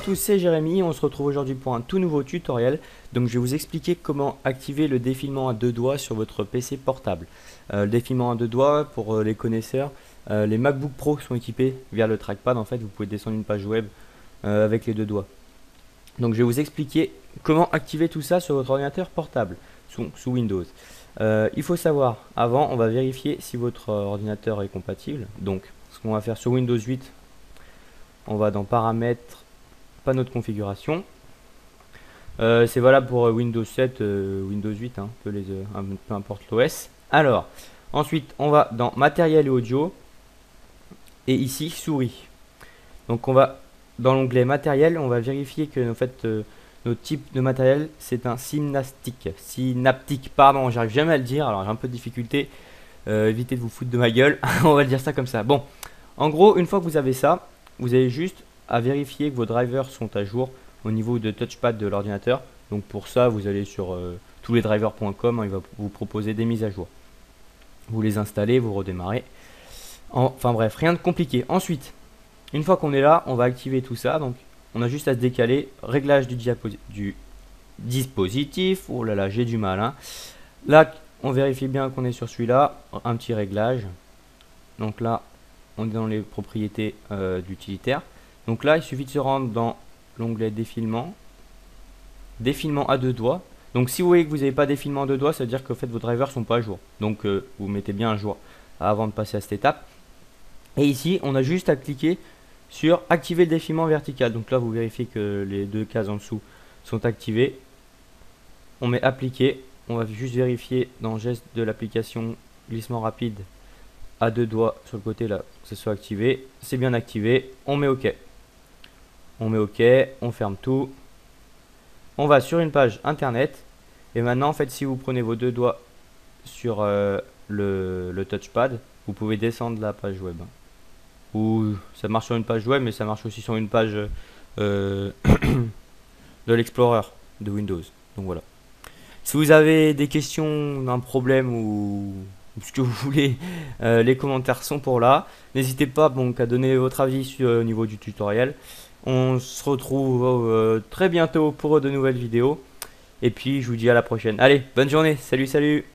tous, c'est Jérémy, on se retrouve aujourd'hui pour un tout nouveau tutoriel. Donc je vais vous expliquer comment activer le défilement à deux doigts sur votre PC portable. Le défilement à deux doigts, pour les connaisseurs, les MacBook Pro sont équipés via le trackpad. En fait, vous pouvez descendre une page web avec les deux doigts. Donc je vais vous expliquer comment activer tout ça sur votre ordinateur portable sous Windows. Il faut savoir, avant on va vérifier si votre ordinateur est compatible. Donc ce qu'on va faire sur Windows 8, on va dans paramètres, panneau de configuration. C'est valable pour Windows 7, Windows 8, hein, peu importe l'OS. Alors, ensuite, on va dans matériel et audio. Et ici, souris. Donc, on va dans l'onglet matériel, on va vérifier que en fait, notre type de matériel, c'est un synaptique, pardon, j'arrive jamais à le dire, alors j'ai un peu de difficulté. Évitez de vous foutre de ma gueule, on va le dire ça comme ça. Bon, en gros, une fois que vous avez ça, vous avez juste à vérifier que vos drivers sont à jour au niveau de touchpad de l'ordinateur. Donc pour ça, vous allez sur touslesdrivers.com, il va vous proposer des mises à jour. Vous les installez, vous redémarrez. Enfin bref, rien de compliqué. Ensuite, une fois qu'on est là, on va activer tout ça. Donc on a juste à se décaler. Réglage du dispositif. Oh là là, j'ai du mal. Hein. Là, on vérifie bien qu'on est sur celui-là. Un petit réglage. Donc là, on est dans les propriétés d'utilitaire. Donc là, il suffit de se rendre dans l'onglet défilement à deux doigts. Donc si vous voyez que vous n'avez pas défilement à deux doigts, ça veut dire que en fait, vos drivers sont pas à jour. Donc vous mettez bien à jour avant de passer à cette étape. Et ici, on a juste à cliquer sur activer le défilement vertical. Donc là, vous vérifiez que les deux cases en dessous sont activées. On met appliquer. On va juste vérifier dans geste de l'application glissement rapide à deux doigts sur le côté là, que ce soit activé. C'est bien activé. On met OK. On met OK. On ferme tout. On va sur une page internet. Et maintenant, en fait, si vous prenez vos deux doigts sur le touchpad, vous pouvez descendre la page web. Ou ça marche sur une page web, mais ça marche aussi sur une page de l'Explorer de Windows. Donc voilà. Si vous avez des questions, un problème ou ce que vous voulez, les commentaires sont pour là. N'hésitez pas donc à donner votre avis au niveau du tutoriel. On se retrouve très bientôt pour de nouvelles vidéos. Et puis je vous dis à la prochaine. Allez, bonne journée. Salut, salut.